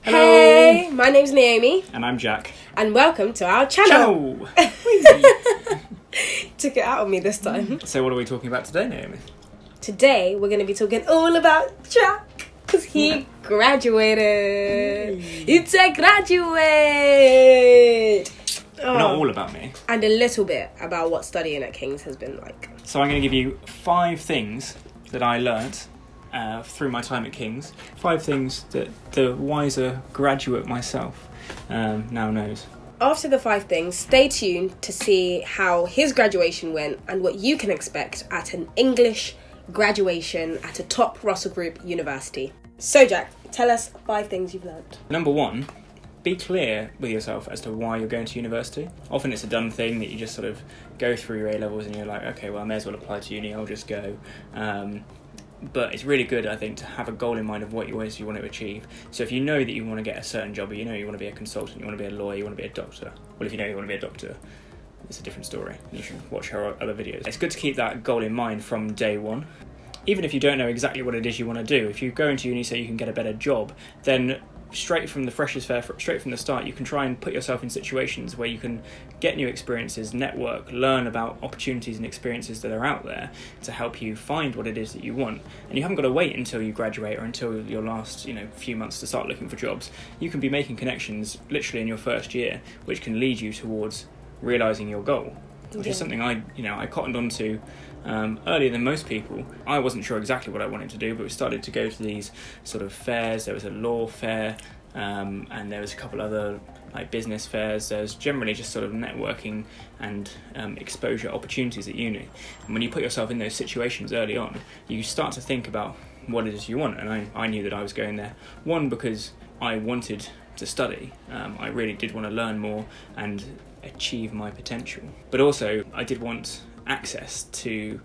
Hey, my name's Naomi. And I'm Jack. And welcome to our channel. Took it out of me this time. So what are we talking about today, Naomi? Today, we're going to be talking all about Jack. Because he graduated. It's a graduate. Not all about me. And a little bit about what studying at King's has been like. So I'm going to give you 5 things that I learnt through my time at King's. 5 things that the wiser graduate myself now knows. After the 5 things, stay tuned to see how his graduation went and what you can expect at an English graduation at a top Russell Group university. So Jack, tell us 5 things you've learnt. Number 1, be clear with yourself as to why you're going to university. Often it's a done thing that you just sort of go through your A-levels and you're like, okay, well I may as well apply to uni, I'll just go. But it's really good, I think, to have a goal in mind of what you want to achieve. So if you know that you want to get a certain job, or you know you want to be a consultant, you want to be a lawyer, you want to be a doctor. Well, if you know you want to be a doctor, it's a different story. You should watch her other videos. It's good to keep that goal in mind from day one. Even if you don't know exactly what it is you want to do, if you go into uni so you can get a better job, then straight from the freshers' fair, straight from the start, you can try and put yourself in situations where you can get new experiences, network, learn about opportunities and experiences that are out there to help you find what it is that you want. And you haven't got to wait until you graduate or until your last, few months to start looking for jobs. You can be making connections literally in your first year, which can lead you towards realising your goal, which is something I cottoned onto earlier than most people. I wasn't sure exactly what I wanted to do, but we started to go to these sort of fairs. There was a law fair, and there was a couple other business fairs. There's generally just sort of networking and exposure opportunities at uni. And when you put yourself in those situations early on, you start to think about what it is you want. And I knew that I was going there, one, because I wanted to study. I really did want to learn more and achieve my potential, but also I did want access to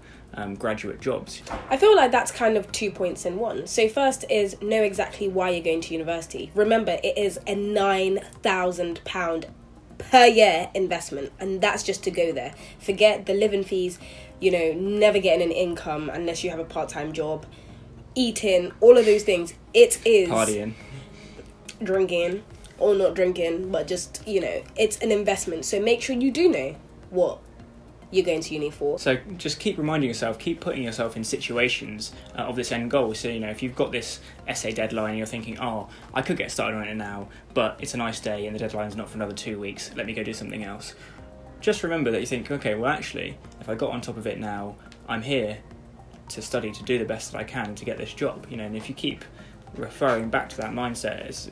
graduate jobs. I feel like that's kind of 2 points in one. So first is know exactly why you're going to university. Remember, it is a £9,000 per year investment, and that's just to go there. Forget the living fees, never getting an income unless you have a part-time job, eating, all of those things. It is partying, drinking, or not drinking, but just, it's an investment. So make sure you do know what you're going to uni for. So just keep reminding yourself, keep putting yourself in situations of this end goal. So, if you've got this essay deadline and you're thinking, oh, I could get started on it now, but it's a nice day and the deadline's not for another 2 weeks, let me go do something else. Just remember that you think, okay, well actually, if I got on top of it now, I'm here to study, to do the best that I can to get this job. And if you keep referring back to that mindset, it's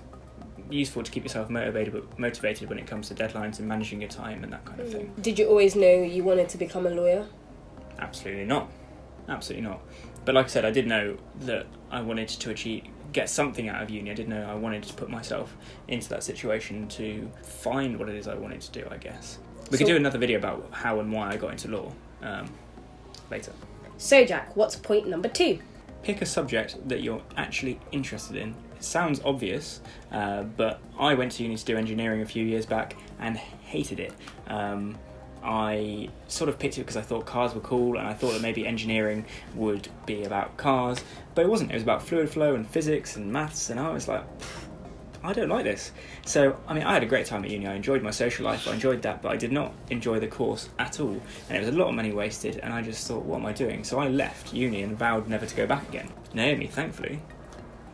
useful to keep yourself motivated when it comes to deadlines and managing your time and that kind of thing. Did you always know you wanted to become a lawyer? Absolutely not. But like I said, I did know that I wanted to get something out of uni. I did know I wanted to put myself into that situation to find what it is I wanted to do, I guess. We could do another video about how and why I got into law later. So Jack, what's point number 2? Pick a subject that you're actually interested in. It sounds obvious, but I went to uni to do engineering a few years back and hated it. I sort of picked it because I thought cars were cool and I thought that maybe engineering would be about cars, but it wasn't. It was about fluid flow and physics and maths, and I was like, I don't like this. So, I had a great time at uni. I enjoyed my social life, I enjoyed that, but I did not enjoy the course at all. And it was a lot of money wasted, and I just thought, what am I doing? So I left uni and vowed never to go back again. Naomi, thankfully,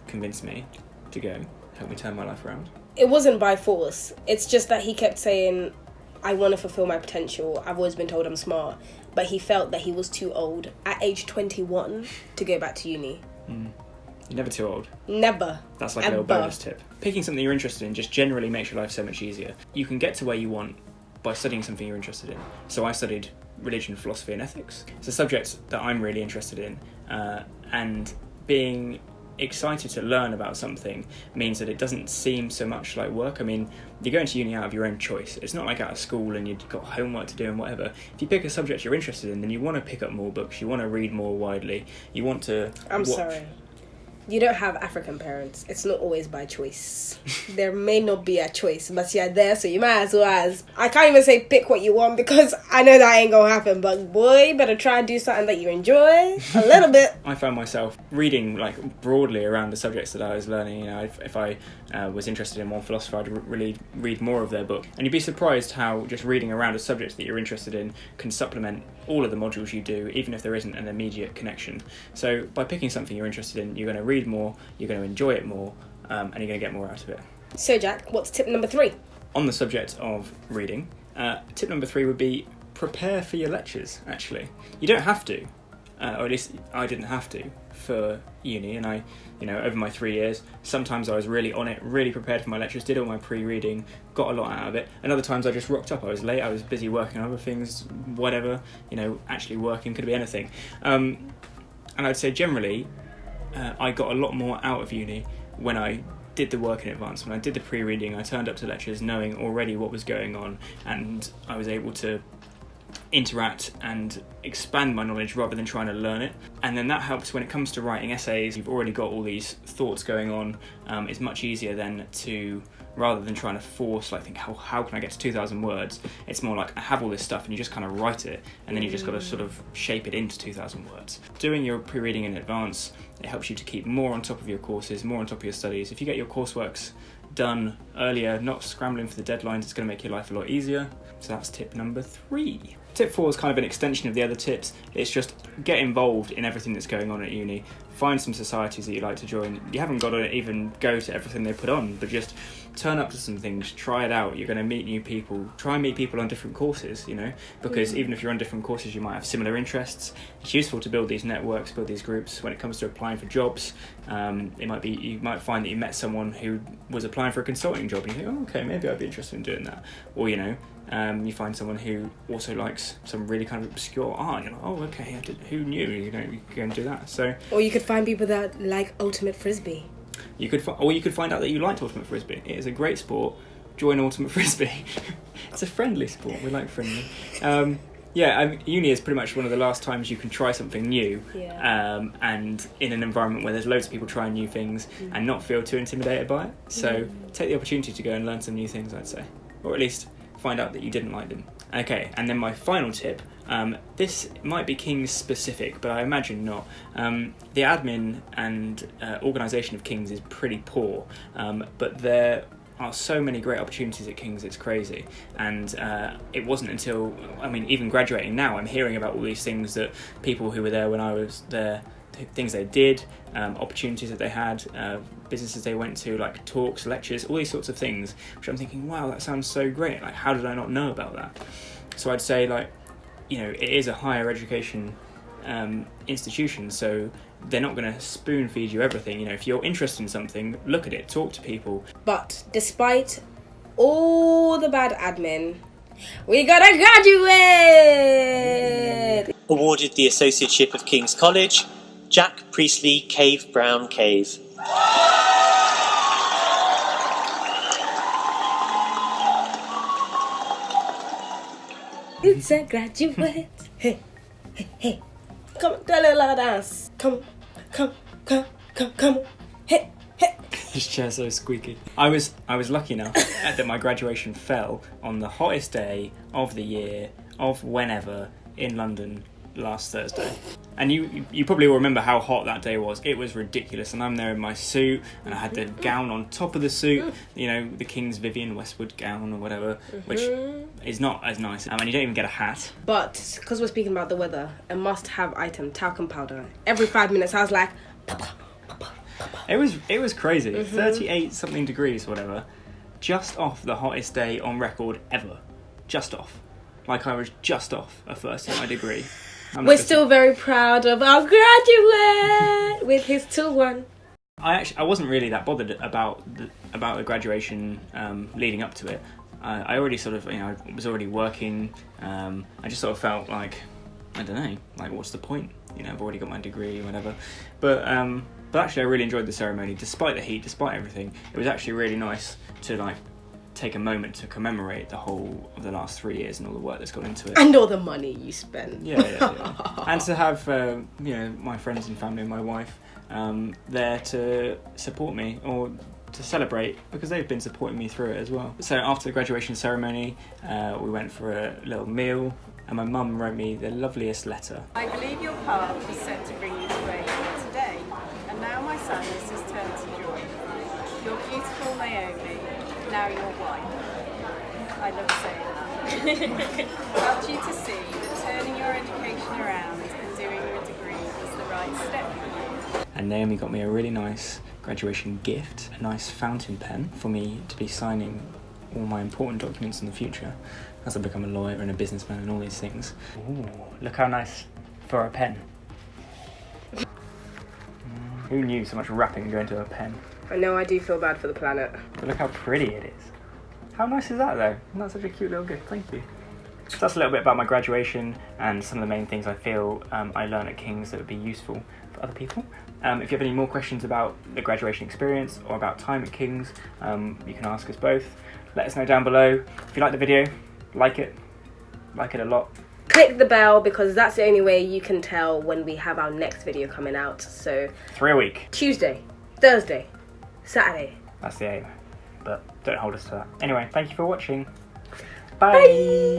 convinced me to go, help me turn my life around. It wasn't by force. It's just that he kept saying, I want to fulfill my potential. I've always been told I'm smart. But he felt that he was too old at age 21 to go back to uni. You're never too old. Never. That's like a little bonus tip. Picking something you're interested in just generally makes your life so much easier. You can get to where you want by studying something you're interested in. So I studied religion, philosophy and ethics. It's a subject that I'm really interested in, and being excited to learn about something means that it doesn't seem so much like work. You're going to uni out of your own choice. It's not like out of school and you've got homework to do and whatever. If you pick a subject you're interested in, then you want to pick up more books, you want to read more widely, you want to... I'm sorry. You don't have African parents. It's not always by choice. There may not be a choice, but you're there, so you might as well as... I can't even say pick what you want because I know that ain't gonna happen, but boy, better try and do something that you enjoy a little bit. I found myself reading like broadly around the subjects that I was learning. You know, if I was interested in one philosopher, I'd really read more of their book. And you'd be surprised how just reading around a subject that you're interested in can supplement all of the modules you do, even if there isn't an immediate connection. So by picking something you're interested in, you're going to read more, you're going to enjoy it more, and you're going to get more out of it. So Jack, what's tip number 3? On the subject of reading, tip number 3 would be prepare for your lectures, actually. You don't have to, or at least I didn't have to for uni, and I, you know, over my 3 years, sometimes I was really on it, really prepared for my lectures, did all my pre-reading, got a lot out of it, and other times I just rocked up, I was late, I was busy working on other things, whatever, you know, actually working, could be anything. And I'd say generally, I got a lot more out of uni when I did the work in advance. When I did the pre-reading, I turned up to lectures knowing already what was going on, and I was able to interact and expand my knowledge rather than trying to learn it. And then that helps when it comes to writing essays. You've already got all these thoughts going on. It's much easier then to, rather than trying to force, like, think, how can I get to 2,000 words? It's more like, I have all this stuff and you just kind of write it, and then you've just got to sort of shape it into 2,000 words. Doing your pre-reading in advance, it helps you to keep more on top of your courses, more on top of your studies. If you get your courseworks done earlier, not scrambling for the deadlines, it's going to make your life a lot easier. So that's tip number 3. Tip 4 is kind of an extension of the other tips. It's just get involved in everything that's going on at uni. Find some societies that you like to join. You haven't got to even go to everything they put on, but just turn up to some things, try it out. You're going to meet new people. Try and meet people on different courses, you know, because even if you're on different courses, you might have similar interests. It's useful to build these networks, build these groups. When it comes to applying for jobs, you might find that you met someone who was applying for a consulting job, and you think, oh, okay, maybe I'd be interested in doing that. Or, you know, you find someone who also likes some really kind of obscure art. You're like, oh, okay, who knew? You know, you can do that. So, or you could find people that like ultimate frisbee. You could find out that you liked ultimate frisbee. It is a great sport. Join ultimate frisbee. It's a friendly sport. We like friendly. Uni is pretty much one of the last times you can try something new, and in an environment where there's loads of people trying new things and not feel too intimidated by it. So take the opportunity to go and learn some new things, I'd say, or at least find out that you didn't like them. Okay, and then my final tip, this might be King's specific, but I imagine not. The admin and organisation of King's is pretty poor, but there are so many great opportunities at King's, it's crazy. And it wasn't until, even graduating now, I'm hearing about all these things that people who were there when I was there, things they did, opportunities that they had, businesses they went to, like talks, lectures, all these sorts of things, which I'm thinking, wow, that sounds so great. Like, how did I not know about that? So I'd say, like, you know, it is a higher education institution, so they're not going to spoon feed you everything. You know, if you're interested in something, look at it, talk to people. But despite all the bad admin, we gotta graduate! Awarded the Associateship of King's College, Jack Priestley Cave Brown Cave. It's a graduate. Hey, hey, hey. Come on, do a little dance. Come on. Hey, hey. This chair's so squeaky. I was lucky enough that my graduation fell on the hottest day of the year, of whenever, in London last Thursday. And you probably will remember how hot that day was. It was ridiculous, and I'm there in my suit, and I had the gown on top of the suit, you know, the King's Vivienne Westwood gown or whatever, which is not as nice. And you don't even get a hat. But because we're speaking about the weather, a must-have item, talcum powder. Every 5 minutes, I was like, It was crazy. 38 something degrees, whatever, just off the hottest day on record ever. Just off. Like I was just off a first in my degree. We're still very proud of our graduate with his 2-1. I wasn't really that bothered about the graduation leading up to it. I already sort of, you know, I was already working. I just sort of felt like, I don't know, like, what's the point? You know, I've already got my degree, whatever. But actually, I really enjoyed the ceremony, despite the heat, despite everything. It was actually really nice to, like, take a moment to commemorate the whole of the last 3 years and all the work that's gone into it. And all the money you spent. Yeah. And to have, you know, my friends and family and my wife there to support me or to celebrate, because they've been supporting me through it as well. So after the graduation ceremony, we went for a little meal, and my mum wrote me the loveliest letter. I believe your path was set to bring you to where you are today, and now my son is his turn to joy. Your beautiful Naomi, now your wife. I love saying that. Helped you to see that turning your education around and doing your degree was the right step for you. And Naomi got me a really nice graduation gift, a nice fountain pen for me to be signing all my important documents in the future as I become a lawyer and a businessman and all these things. Ooh, look how nice for a pen. Who knew so much wrapping would go into a pen? I know I do feel bad for the planet. But look how pretty it is. How nice is that though? Isn't that such a cute little gift? Thank you. So that's a little bit about my graduation and some of the main things I feel I learned at King's that would be useful for other people. If you have any more questions about the graduation experience or about time at King's, you can ask us both. Let us know down below. If you like the video, like it a lot. Click the bell, because that's the only way you can tell when we have our next video coming out. So 3 a week. Tuesday, Thursday, Saturday. That's the aim, but don't hold us to that. Anyway, thank you for watching. Bye. Bye.